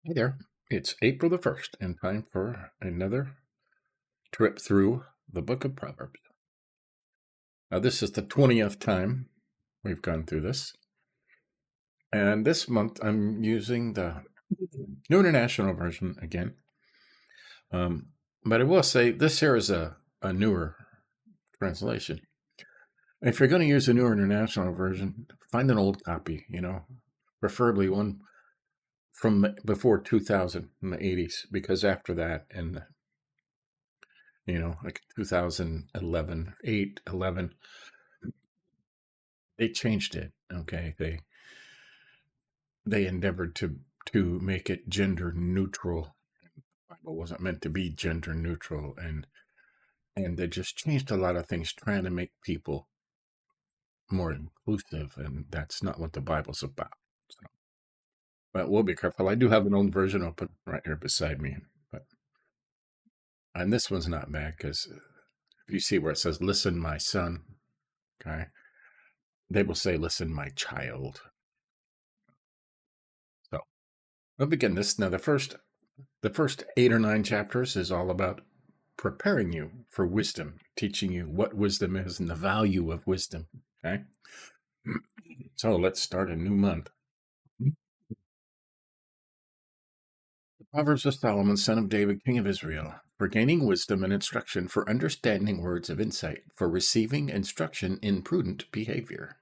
Hey there, it's April the 1st and time for another trip through the book of Proverbs. Now, this is the 20th time we've gone through this. And this month I'm using the New International Version again. But I will say this here is a newer translation. If you're going to use a New International Version, find an old copy, preferably one from before 2000 in the 80s, because after that, in like 2011, 8, 11, they changed it. Okay. They endeavored to make it gender neutral. The Bible wasn't meant to be gender neutral, and they just changed a lot of things trying to make people more inclusive, and that's not what the Bible's about. So, but we'll be careful. I do have an old version open right here beside me, and this one's not bad, because if you see where it says "Listen, my son," okay, they will say "Listen, my child." So we'll begin this now. The first 8 or 9 chapters is all about preparing you for wisdom, teaching you what wisdom is and the value of wisdom. Okay. So let's start a new month. The Proverbs of Solomon, son of David, king of Israel, for gaining wisdom and instruction, for understanding words of insight, for receiving instruction in prudent behavior,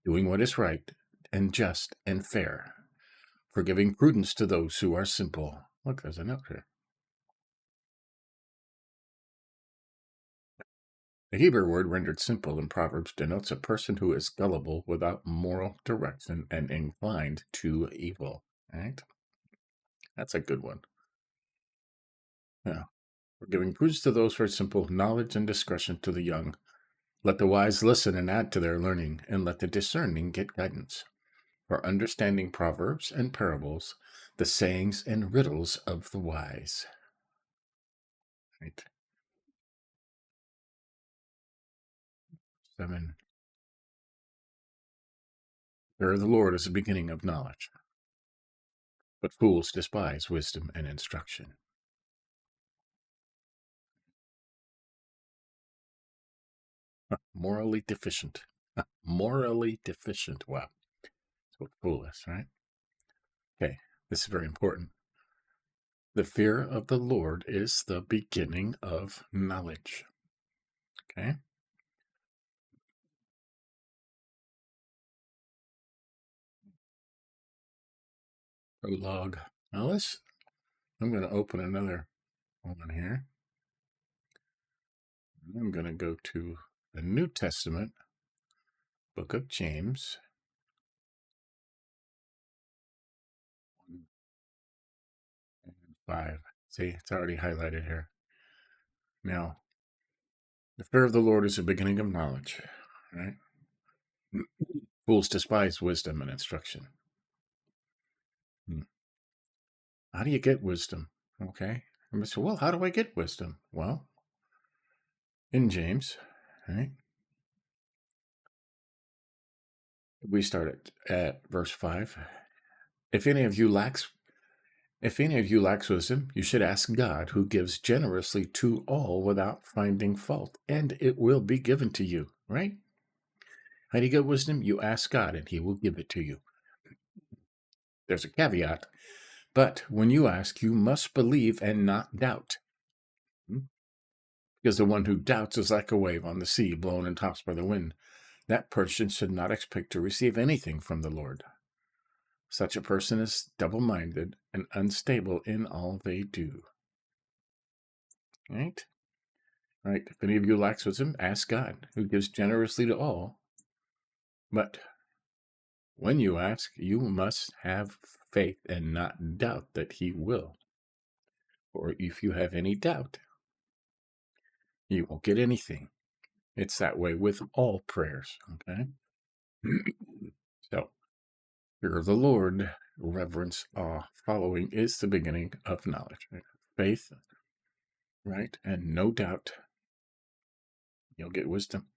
doing what is right and just and fair, for giving prudence to those who are simple. Look, there's a note here. The Hebrew word rendered simple in Proverbs denotes a person who is gullible, without moral direction, and inclined to evil. Right? That's a good one. Yeah. We're giving prudence to those who are simple, knowledge and discretion to the young. Let the wise listen and add to their learning, and let the discerning get guidance. For understanding proverbs and parables, the sayings and riddles of the wise. Right. 7. Fear of the Lord is the beginning of knowledge, but fools despise wisdom and instruction. Morally deficient. Morally deficient. Wow. That's what fool is, right? Okay, this is very important. The fear of the Lord is the beginning of knowledge. Okay? Prologue. Now I'm going to open another one here. I'm going to go to the New Testament, book of James. And 5. See, it's already highlighted here. Now, the fear of the Lord is the beginning of knowledge, right? Fools despise wisdom and instruction. How do you get wisdom? Okay. And we say, well, how do I get wisdom? Well, in James, right? We start at verse 5. If any of you lacks wisdom, you should ask God, who gives generously to all without finding fault, and it will be given to you, right? How do you get wisdom? You ask God, and he will give it to you. There's a caveat, but when you ask, you must believe and not doubt. Because the one who doubts is like a wave on the sea, blown and tossed by the wind. That person should not expect to receive anything from the Lord. Such a person is double-minded and unstable in all they do. Right? Right. If any of you lacks wisdom, ask God, who gives generously to all. But when you ask, you must have faith and not doubt that he will. Or if you have any doubt, you won't get anything. It's that way with all prayers. Okay? So, fear of the Lord, reverence, awe, following is the beginning of knowledge. Right? Faith, right? And no doubt, you'll get wisdom.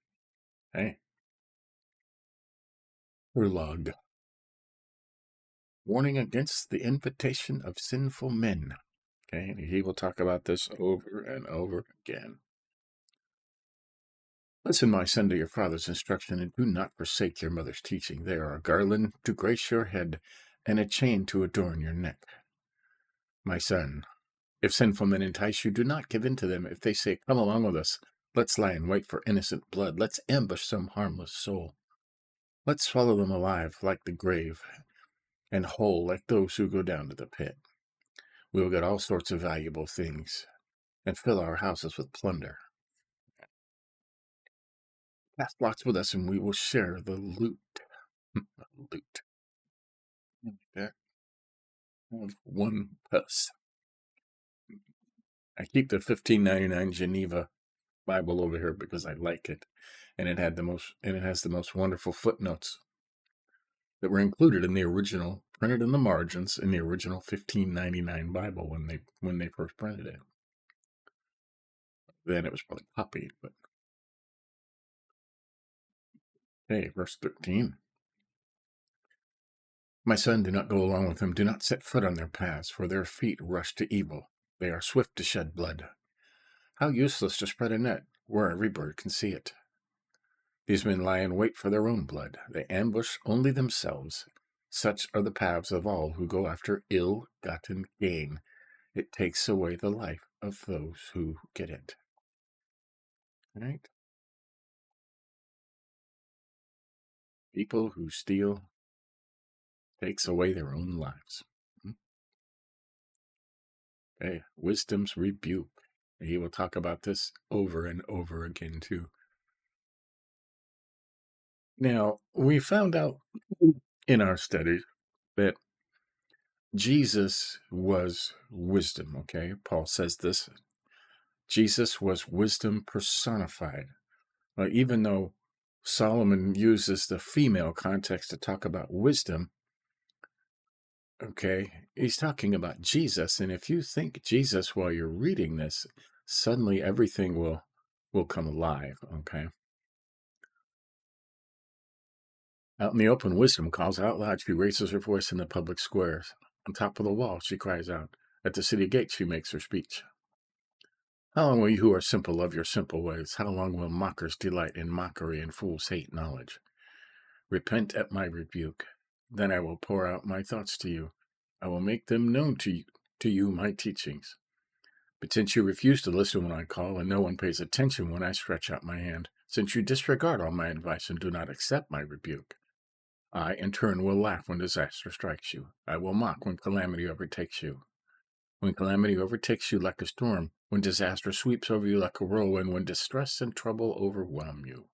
Hey. Prologue. warning against the invitation of sinful men. Okay, and he will talk about this over and over again. Listen, my son, to your father's instruction, and do not forsake your mother's teaching. They are a garland to grace your head, and a chain to adorn your neck. My son, if sinful men entice you, do not give in to them. If they say, come along with us, let's lie in wait for innocent blood. Let's ambush some harmless soul. Let's swallow them alive like the grave, and whole like those who go down to the pit. We will get all sorts of valuable things, and fill our houses with plunder. Cast lots with us, and we will share the loot. Loot. Like that. Of one purse. I keep the $15.99 Geneva Bible over here because I like it, and it has the most wonderful footnotes that were included in the original, printed in the margins in the original $15.99 Bible when they first printed it. Then it was probably copied, but hey, verse 13. My son, do not go along with them. Do not set foot on their paths, for their feet rush to evil. They are swift to shed blood. How useless to spread a net where every bird can see it. These men lie in wait for their own blood. They ambush only themselves. Such are the paths of all who go after ill-gotten gain. It takes away the life of those who get it. Right? People who steal takes away their own lives. Okay, wisdom's rebuke. He will talk about this over and over again, too. Now, we found out in our studies that Jesus was wisdom, okay? Paul says this. Jesus was wisdom personified. Even though Solomon uses the female context to talk about wisdom, okay, he's talking about Jesus. And if you think Jesus while you're reading this, suddenly everything will come alive, okay? Out in the open, wisdom calls out loud. She raises her voice in the public squares. On top of the wall, she cries out. At the city gate, she makes her speech. How long will you who are simple love your simple ways? How long will mockers delight in mockery and fools hate knowledge? Repent at my rebuke. Then I will pour out my thoughts to you. I will make them known to you my teachings. But since you refuse to listen when I call, and no one pays attention when I stretch out my hand, since you disregard all my advice and do not accept my rebuke, I, in turn, will laugh when disaster strikes you. I will mock when calamity overtakes you. When calamity overtakes you like a storm, when disaster sweeps over you like a whirlwind, when distress and trouble overwhelm you.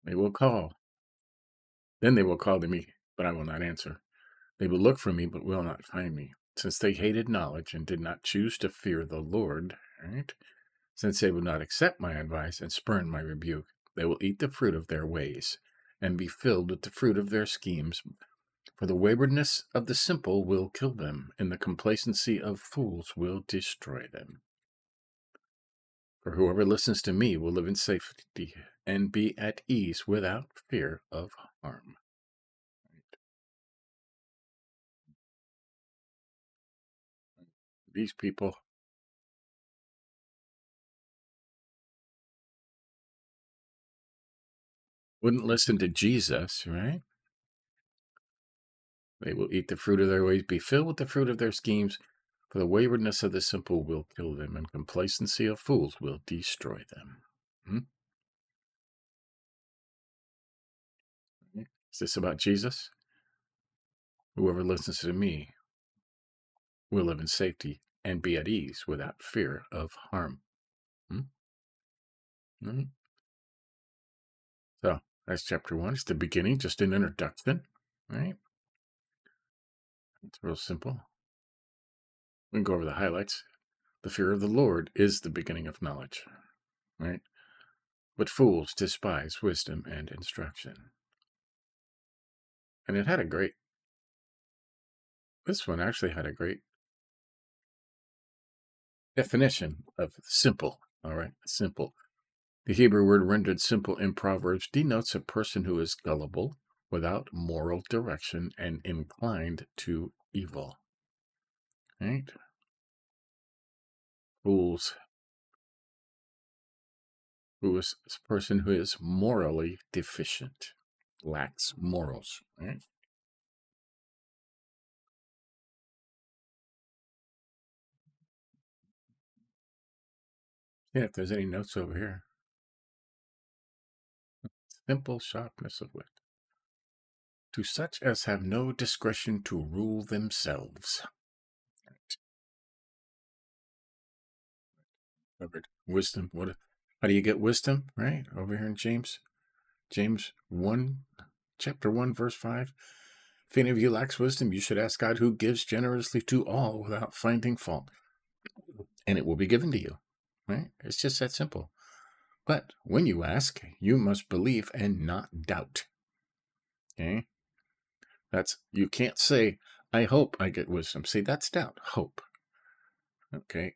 They will call. Then they will call to me, but I will not answer. They will look for me, but will not find me. Since they hated knowledge and did not choose to fear the Lord, right? Since they would not accept my advice and spurn my rebuke, they will eat the fruit of their ways and be filled with the fruit of their schemes. For the waywardness of the simple will kill them, and the complacency of fools will destroy them. For whoever listens to me will live in safety and be at ease without fear of harm. These people wouldn't listen to Jesus, right? They will eat the fruit of their ways, be filled with the fruit of their schemes. For the waywardness of the simple will kill them, and complacency of fools will destroy them. Is this about Jesus? Whoever listens to me will live in safety and be at ease without fear of harm. So that's chapter 1. It's the beginning, just an introduction, right? It's real simple. We can go over the highlights. The fear of the Lord is the beginning of knowledge, right? But fools despise wisdom and instruction. And this one actually had a great definition of simple, all right? Simple. The Hebrew word rendered simple in Proverbs denotes a person who is gullible, without moral direction and inclined to evil. Right? Fools, who is a person who is morally deficient, lacks morals. Right? Yeah, if there's any notes over here. Simple sharpness of wit. To such as have no discretion to rule themselves. Covered. Wisdom. How do you get wisdom? Right? Over here in James. James 1, chapter 1, verse 5. If any of you lacks wisdom, you should ask God, who gives generously to all without finding fault, and it will be given to you. Right? It's just that simple. But when you ask, you must believe and not doubt. Okay? You can't say, I hope I get wisdom. See, that's doubt. Hope. Okay?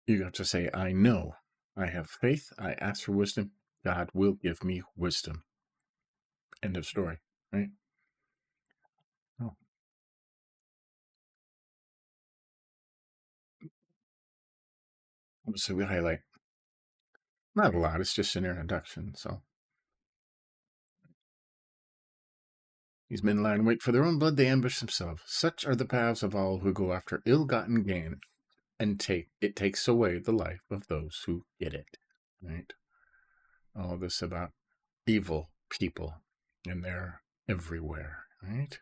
You have to say, I know. I have faith. I ask for wisdom. God will give me wisdom. End of story. Right? Oh. So we highlight. Not a lot. It's just an introduction. So these men lie in wait for their own blood. They ambush themselves. Such are the paths of all who go after ill-gotten gain, and it takes away the life of those who get it. Right? All this about evil people, and they're everywhere. Right?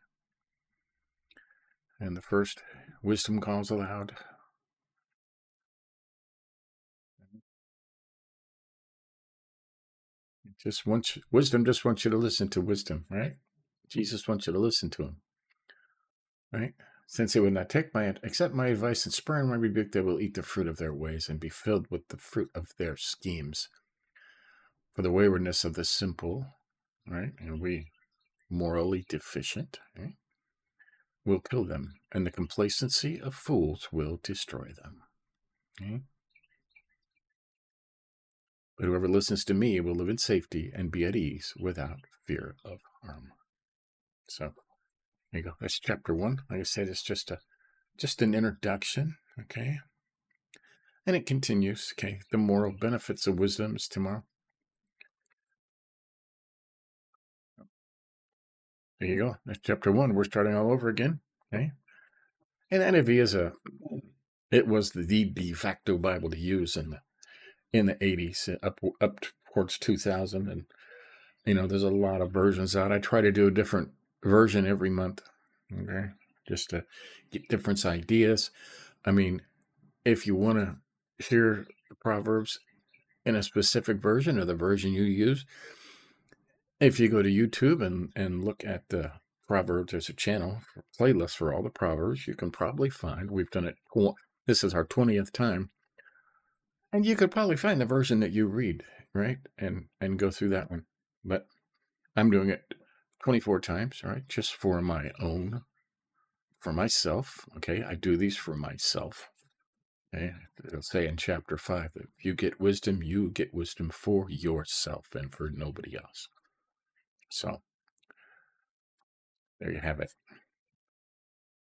And the first wisdom calls aloud. Wisdom just wants you to listen to wisdom, right? Jesus wants you to listen to him, right? Since they would not accept my advice and spurn my rebuke, they will eat the fruit of their ways and be filled with the fruit of their schemes. For the waywardness of the simple, right, and we morally deficient, right, will kill them, and the complacency of fools will destroy them. Okay? But whoever listens to me will live in safety and be at ease without fear of harm. So there you go. That's chapter 1. Like I said, it's just an introduction. Okay. And it continues. Okay. The moral benefits of wisdom is tomorrow. There you go. That's chapter 1. We're starting all over again. Okay. And NIV was the de facto Bible to use in the 80s, up towards 2000. And there's a lot of versions out. I try to do a different version every month. Okay. Just to get different ideas. I mean, if you want to hear Proverbs in a specific version or the version you use, if you go to YouTube and look at the Proverbs, there's a channel playlist for all the Proverbs. You can probably find, we've done it, this is our 20th time, and you could probably find the version that you read, right? And go through that one. But I'm doing it 24 times, right? Just for myself. Okay. I do these for myself. Okay. It'll say in chapter 5 that if you get wisdom for yourself and for nobody else. So there you have it.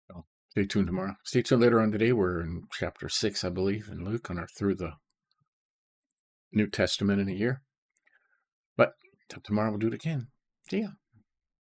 So stay tuned tomorrow. Stay tuned later on today. We're in chapter 6, I believe, in Luke, through the New Testament in a year. But till tomorrow, we'll do it again. See ya.